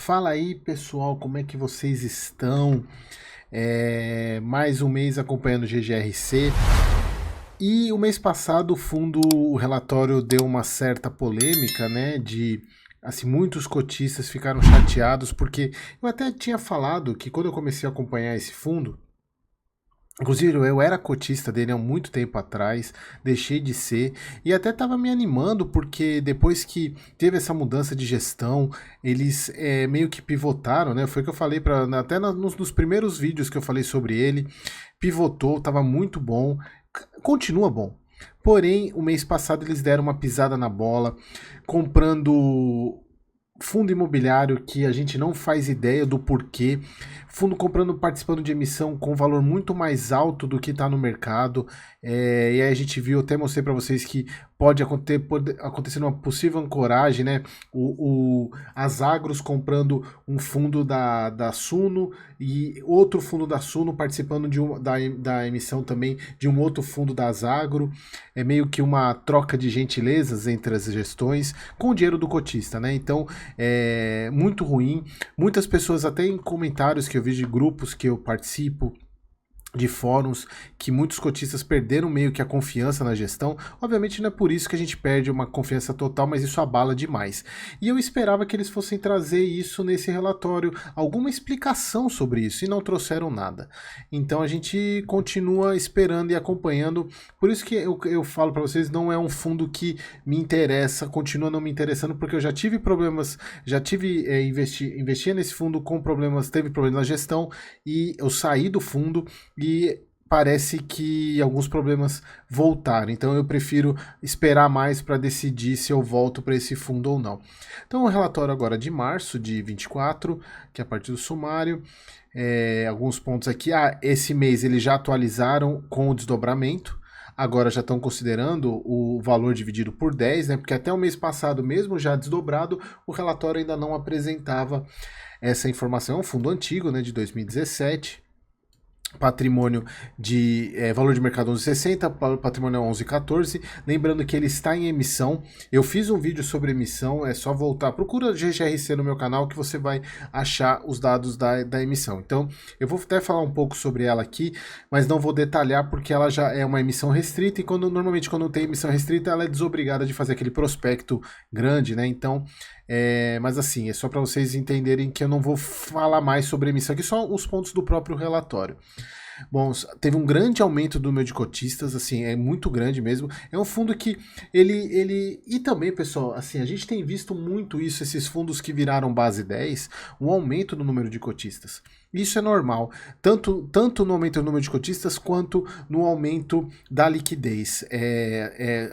Fala aí, pessoal, como é que vocês estão? Mais um mês acompanhando o GGRC. E o mês passado o relatório deu uma certa polêmica, né? Assim, muitos cotistas ficaram chateados porque eu até tinha falado que quando eu comecei a acompanhar esse fundo, inclusive, eu era cotista dele há muito tempo atrás, deixei de ser, e até estava me animando, porque depois que teve essa mudança de gestão, eles meio que pivotaram, né? Foi o que eu falei, até nos primeiros vídeos que eu falei sobre ele, pivotou, estava muito bom, continua bom. Porém, o mês passado eles deram uma pisada na bola, comprando fundo imobiliário que a gente não faz ideia do porquê, fundo participando de emissão com valor muito mais alto do que está no mercado, e aí a gente viu, até mostrei para vocês que pode acontecer uma possível ancoragem, né? As Agros comprando um fundo da Suno e outro fundo da Suno participando da emissão também de um outro fundo das Agro, é meio que uma troca de gentilezas entre as gestões com o dinheiro do cotista, né? Então, muito ruim. Muitas pessoas, até em comentários que eu vi de grupos que eu participo, de fóruns, que muitos cotistas perderam meio que a confiança na gestão. Obviamente não é por isso que a gente perde uma confiança total, mas isso abala demais. E eu esperava que eles fossem trazer isso nesse relatório, alguma explicação sobre isso, e não trouxeram nada. Então a gente continua esperando e acompanhando. Por isso que eu falo para vocês, não é um fundo que me interessa, continua não me interessando, porque eu já tive problemas, investia nesse fundo com problemas, teve problemas na gestão, e eu saí do fundo, e parece que alguns problemas voltaram. Então eu prefiro esperar mais para decidir se eu volto para esse fundo ou não. Então o relatório agora de março de 24, que é a partir do sumário. Alguns pontos aqui. Esse mês eles já atualizaram com o desdobramento. Agora já estão considerando o valor dividido por 10, né? Porque até o mês passado, mesmo já desdobrado, o relatório ainda não apresentava essa informação. É um fundo antigo, né, de 2017. Patrimônio de valor de mercado 11,60, patrimônio 11,14. Lembrando que ele está em emissão. Eu fiz um vídeo sobre emissão, é só voltar. Procura GGRC no meu canal que você vai achar os dados da emissão. Então, eu vou até falar um pouco sobre ela aqui, mas não vou detalhar porque ela já é uma emissão restrita e normalmente quando tem emissão restrita ela é desobrigada de fazer aquele prospecto grande, né? Então, mas assim, é só para vocês entenderem que eu não vou falar mais sobre emissão aqui, só os pontos do próprio relatório. Bom, teve um grande aumento do número de cotistas, assim, é muito grande mesmo. É um fundo que e também, pessoal, assim, a gente tem visto muito isso, esses fundos que viraram base 10, um aumento no número de cotistas. Isso é normal, tanto no aumento do número de cotistas quanto no aumento da liquidez.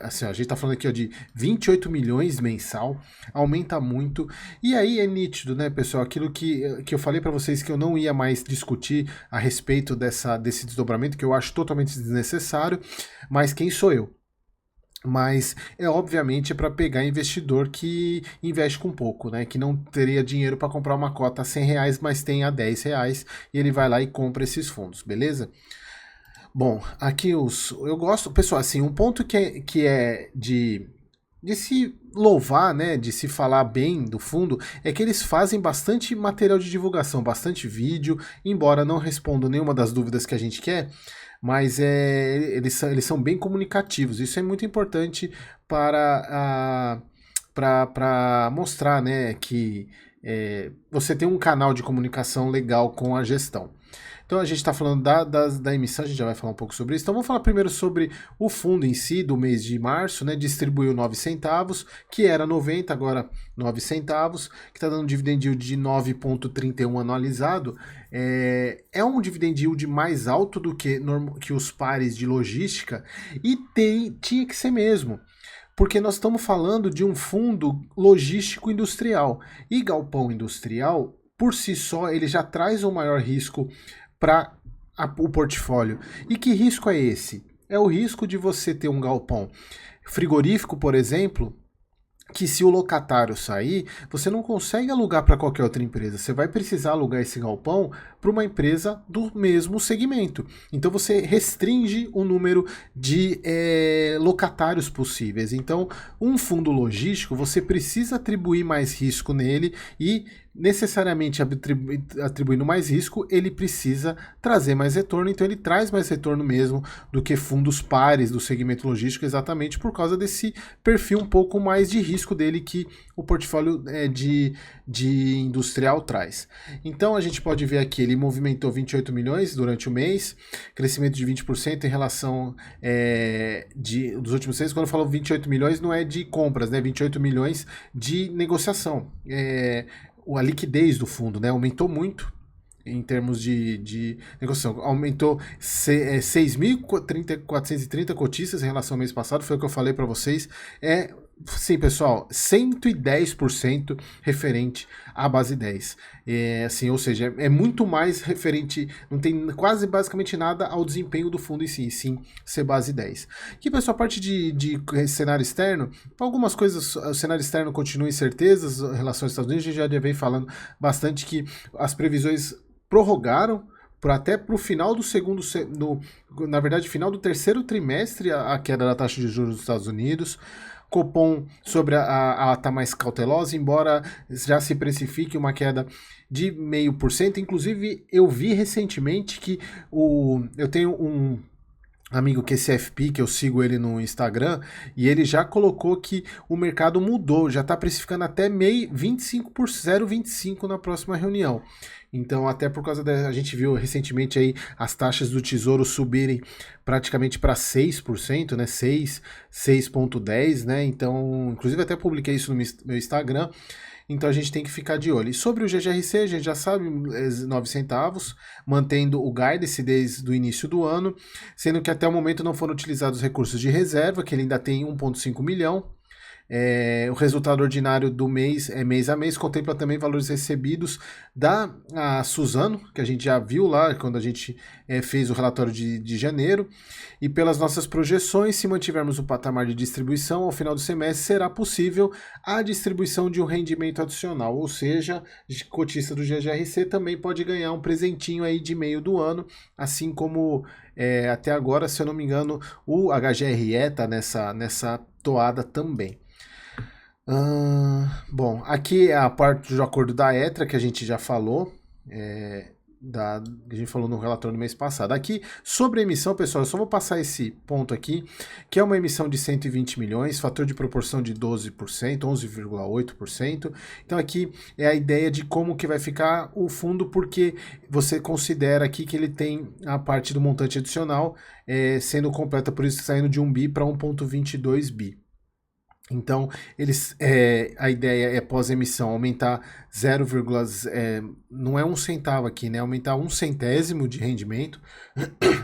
Assim, ó, a gente está falando aqui ó, de 28 milhões mensal, aumenta muito. E aí é nítido, né, pessoal, aquilo que eu falei para vocês que eu não ia mais discutir a respeito desse desdobramento, que eu acho totalmente desnecessário, mas quem sou eu? Mas obviamente para pegar investidor que investe com pouco, né? Que não teria dinheiro para comprar uma cota a R$ 100, mas tem a R$ 10 e ele vai lá e compra esses fundos, beleza? Bom, aqui eu gosto, pessoal, assim, um ponto que é de se louvar, né, de se falar bem do fundo, é que eles fazem bastante material de divulgação, bastante vídeo, embora não respondam nenhuma das dúvidas que a gente quer, mas eles são bem comunicativos. Isso é muito importante para mostrar, né, que você tem um canal de comunicação legal com a gestão. Então a gente está falando da emissão, a gente já vai falar um pouco sobre isso. Então vamos falar primeiro sobre o fundo em si, do mês de março, né? Distribuiu 9 centavos, que era 90, agora 9 centavos, que está dando um dividend yield de 9,31 anualizado. É um dividend yield mais alto do que os pares de logística e tinha que ser mesmo. Porque nós estamos falando de um fundo logístico industrial. E galpão industrial, por si só, ele já traz um maior risco para o portfólio. E que risco é esse? É o risco de você ter um galpão frigorífico, por exemplo, que se o locatário sair, você não consegue alugar para qualquer outra empresa. Você vai precisar alugar esse galpão para uma empresa do mesmo segmento. Então você restringe o número de locatários possíveis. Então, um fundo logístico, você precisa atribuir mais risco nele e necessariamente atribuindo mais risco, ele precisa trazer mais retorno, então ele traz mais retorno mesmo do que fundos pares do segmento logístico, exatamente por causa desse perfil um pouco mais de risco dele que o portfólio de industrial traz. Então a gente pode ver aqui, ele movimentou 28 milhões durante o mês, crescimento de 20% em relação dos últimos meses. Quando eu falo 28 milhões, não é de compras, né? 28 milhões de negociação. A liquidez do fundo, né, aumentou muito em termos de negociação. Aumentou 6.430 cotistas em relação ao mês passado, foi o que eu falei para vocês. Sim, pessoal, 110% referente à base 10. Assim, ou seja, é muito mais referente, não tem quase basicamente nada ao desempenho do fundo em si, sim, ser base 10. Aqui, pessoal, a parte de cenário externo, algumas coisas, o cenário externo continua incertezas em relação aos Estados Unidos, a gente já vem falando bastante que as previsões prorrogaram até para o final do na verdade, final do terceiro trimestre, a queda da taxa de juros dos Estados Unidos. Copom sobre a tá mais cautelosa, embora já se precifique uma queda de 0,5%. Inclusive, eu vi recentemente que eu tenho um amigo que é CFP, que eu sigo ele no Instagram, e ele já colocou que o mercado mudou, já está precificando até 25 por 0,25 na próxima reunião. Então, até por causa a gente viu recentemente aí as taxas do Tesouro subirem praticamente para 6%, né? 6,10, né? Então, inclusive até publiquei isso no meu Instagram. Então a gente tem que ficar de olho. E sobre o GGRC, a gente já sabe, 9 centavos, mantendo o guidance desde o início do ano, sendo que até o momento não foram utilizados recursos de reserva, que ele ainda tem 1,5 milhão. O resultado ordinário do mês mês a mês, contempla também valores recebidos da Suzano, que a gente já viu lá quando a gente fez o relatório de janeiro, e pelas nossas projeções, se mantivermos o patamar de distribuição, ao final do semestre será possível a distribuição de um rendimento adicional, ou seja, cotista do GGRC também pode ganhar um presentinho aí de meio do ano, assim como até agora, se eu não me engano, o HGRE está nessa toada também. Bom, aqui é a parte do acordo da ETRA que a gente já falou, que a gente falou no relatório do mês passado. Aqui, sobre a emissão, pessoal, eu só vou passar esse ponto aqui, que é uma emissão de 120 milhões, fator de proporção de 12%, 11,8%. Então aqui é a ideia de como que vai ficar o fundo, porque você considera aqui que ele tem a parte do montante adicional sendo completa, por isso saindo de 1 bi para 1,22 bi. Então, a ideia é pós-emissão aumentar não é 1 centavo aqui, né? Aumentar 1 centésimo de rendimento,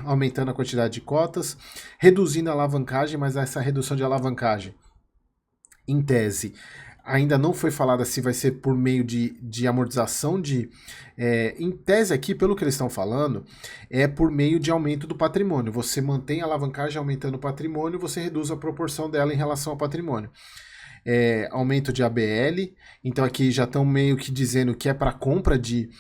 aumentando a quantidade de cotas, reduzindo a alavancagem, mas essa redução de alavancagem, em tese, ainda não foi falada se vai ser por meio de amortização em tese aqui, pelo que eles estão falando, é por meio de aumento do patrimônio. Você mantém a alavancagem aumentando o patrimônio, você reduz a proporção dela em relação ao patrimônio. Aumento de ABL, então aqui já estão meio que dizendo que é para compra de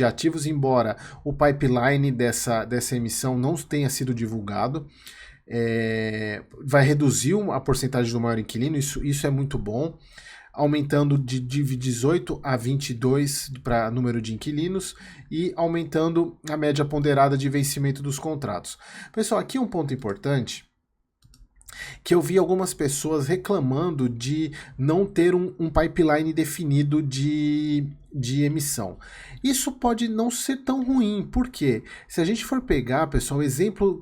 ativos, embora o pipeline dessa emissão não tenha sido divulgado. Vai reduzir a porcentagem do maior inquilino, isso é muito bom, aumentando de 18 a 22 para número de inquilinos e aumentando a média ponderada de vencimento dos contratos. Pessoal, aqui um ponto importante, que eu vi algumas pessoas reclamando de não ter um pipeline definido de emissão. Isso pode não ser tão ruim, porque se a gente for pegar, pessoal,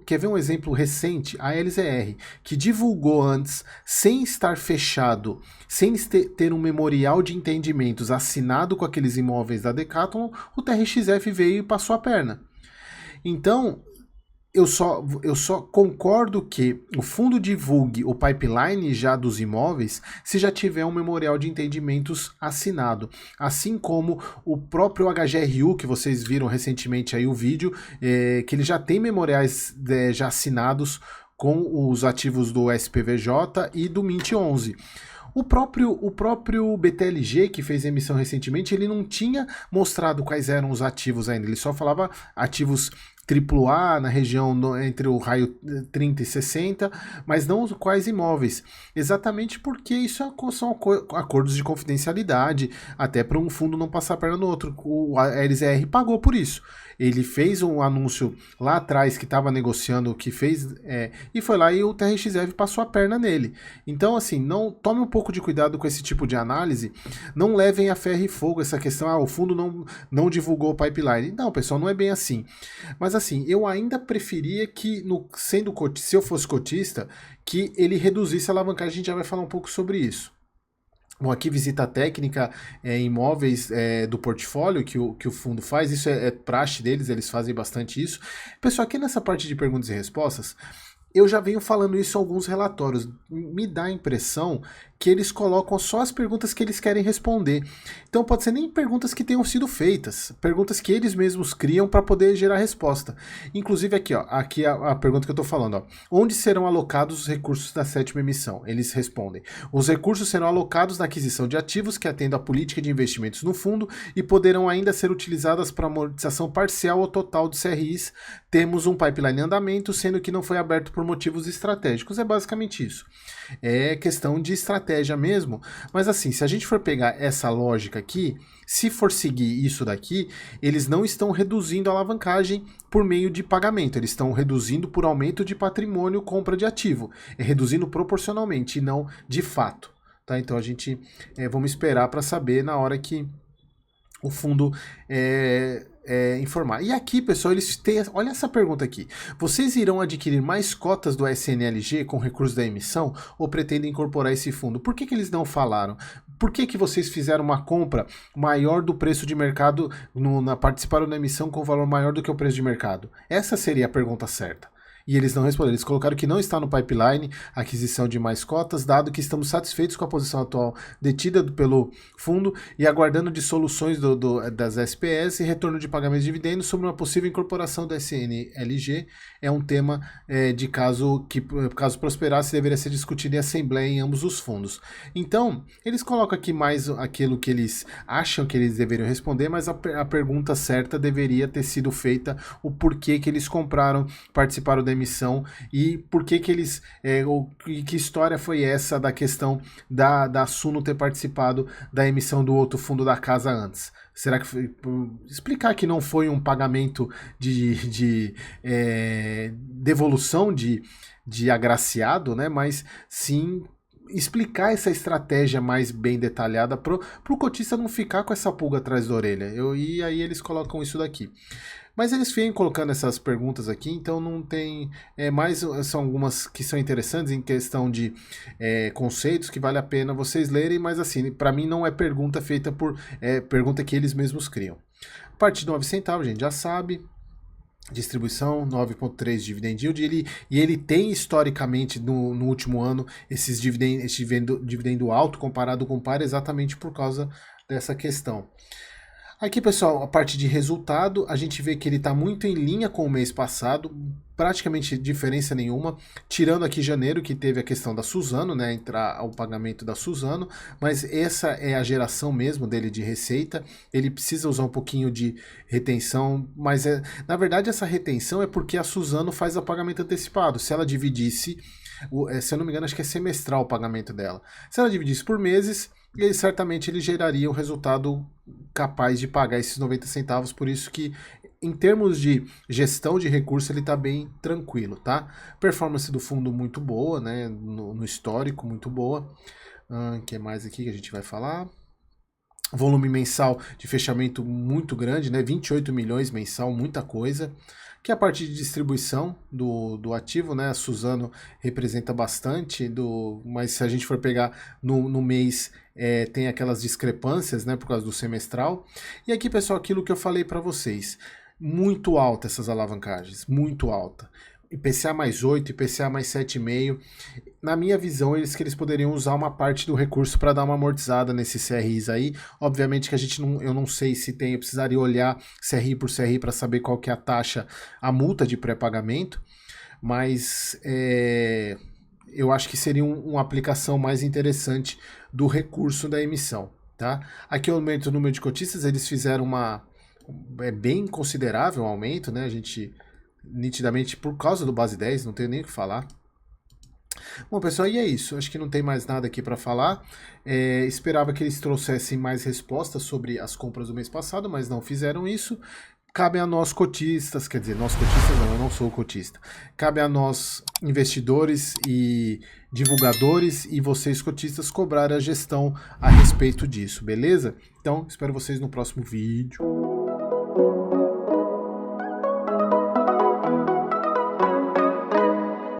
quer ver um exemplo recente? A LZR, que divulgou antes, sem estar fechado, sem ter um memorial de entendimentos assinado com aqueles imóveis da Decathlon, o TRXF veio e passou a perna. Então, eu só concordo que o fundo divulgue o pipeline já dos imóveis se já tiver um memorial de entendimentos assinado. Assim como o próprio HGRU, que vocês viram recentemente aí o vídeo, que ele já tem memoriais já assinados com os ativos do SPVJ e do Mint 11. O próprio BTLG, que fez a emissão recentemente, ele não tinha mostrado quais eram os ativos ainda, ele só falava ativos AAA na região entre o raio 30 e 60, mas não quais imóveis. Exatamente porque isso são acordos de confidencialidade, até para um fundo não passar a perna no outro. O LZR pagou por isso. Ele fez um anúncio lá atrás que estava negociando o que fez, e foi lá e o TRXF passou a perna nele. Então, assim, não tome um pouco de cuidado com esse tipo de análise, não levem a ferro e fogo essa questão, o fundo não divulgou o pipeline. Não, pessoal, não é bem assim. Mas assim, eu ainda preferia que, se eu fosse cotista, que ele reduzisse a alavancagem, a gente já vai falar um pouco sobre isso. Bom, aqui visita técnica imóveis do portfólio que o fundo faz, isso é praxe deles, eles fazem bastante isso. Pessoal, aqui nessa parte de perguntas e respostas, eu já venho falando isso em alguns relatórios. Me dá a impressão que eles colocam só as perguntas que eles querem responder. Então pode ser nem perguntas que tenham sido feitas, perguntas que eles mesmos criam para poder gerar resposta. Inclusive aqui, ó, aqui a pergunta que eu estou falando, ó, onde serão alocados os recursos da sétima emissão? Eles respondem: os recursos serão alocados na aquisição de ativos que atendam à política de investimentos no fundo e poderão ainda ser utilizadas para amortização parcial ou total de CRIs. Temos um pipeline em andamento, sendo que não foi aberto por motivos estratégicos. É basicamente isso. É questão de estratégia mesmo, mas assim, se a gente for pegar essa lógica aqui, se for seguir isso daqui, eles não estão reduzindo a alavancagem por meio de pagamento, eles estão reduzindo por aumento de patrimônio, compra de ativo, reduzindo proporcionalmente e não de fato, tá? Então a gente vamos esperar para saber na hora que o fundo informar. E aqui, pessoal, eles têm. Olha essa pergunta aqui. Vocês irão adquirir mais cotas do SNLG com recursos da emissão ou pretendem incorporar esse fundo? Por que eles não falaram? Por que vocês fizeram uma compra maior do preço de mercado, participaram da emissão com valor maior do que o preço de mercado? Essa seria a pergunta certa. E eles não responderam, eles colocaram que não está no pipeline a aquisição de mais cotas, dado que estamos satisfeitos com a posição atual detida pelo fundo e aguardando de soluções das SPS e retorno de pagamentos de dividendos sobre uma possível incorporação da SNLG. É um tema de caso prosperasse, deveria ser discutido em assembleia em ambos os fundos. Então, eles colocam aqui mais aquilo que eles acham que eles deveriam responder, mas a pergunta certa deveria ter sido feita, o porquê que eles compraram, participaram da emissão e por que eles que história foi essa da questão da Suno ter participado da emissão do outro fundo da casa antes. Será que foi, explicar que não foi um pagamento de devolução de agraciado, né, mas sim explicar essa estratégia mais bem detalhada para o cotista não ficar com essa pulga atrás da orelha. E aí eles colocam isso daqui. Mas eles vêm colocando essas perguntas aqui, então não tem são algumas que são interessantes em questão de conceitos que vale a pena vocês lerem, mas assim, para mim não é pergunta feita por pergunta que eles mesmos criam. A partir de 9 centavos, a gente já sabe. Distribuição 9,3 dividend yield, ele tem historicamente no último ano esse dividendo alto comparado com o par exatamente por causa dessa questão. Aqui, pessoal, a parte de resultado, a gente vê que ele está muito em linha com o mês passado, praticamente diferença nenhuma, tirando aqui janeiro, que teve a questão da Suzano, né, entrar o pagamento da Suzano, mas essa é a geração mesmo dele de receita, ele precisa usar um pouquinho de retenção, mas na verdade essa retenção é porque a Suzano faz o pagamento antecipado, se ela dividisse, se eu não me engano, acho que é semestral o pagamento dela, se ela dividisse por meses, certamente ele geraria um resultado capaz de pagar esses 90 centavos, por isso que em termos de gestão de recurso ele está bem tranquilo, tá? Performance do fundo muito boa, né? No histórico muito boa. Que mais aqui que a gente vai falar? Volume mensal de fechamento muito grande, né? 28 milhões mensal, muita coisa. Que a parte de distribuição do ativo, né? A Suzano representa bastante, mas se a gente for pegar no mês, tem aquelas discrepâncias, né? Por causa do semestral. E aqui, pessoal, aquilo que eu falei para vocês. Muito alta essas alavancagens, muito alta. IPCA mais 8, IPCA mais 7,5. Na minha visão, eles poderiam usar uma parte do recurso para dar uma amortizada nesses CRIs aí. Obviamente que eu não sei se tem, eu precisaria olhar CRI por CRI para saber qual que é a taxa, a multa de pré-pagamento, mas eu acho que seria uma aplicação mais interessante do recurso da emissão. Tá? Aqui o aumento do número de cotistas, eles fizeram bem considerável aumento, né? A gente, nitidamente, por causa do base 10, não tenho nem o que falar. Bom, pessoal, e é isso. Acho que não tem mais nada aqui para falar. Esperava que eles trouxessem mais respostas sobre as compras do mês passado, mas não fizeram isso. Cabe a nós cotistas, quer dizer, nós cotistas não, eu não sou cotista. Cabe a nós investidores e divulgadores e vocês cotistas cobrar a gestão a respeito disso, beleza? Então, espero vocês no próximo vídeo.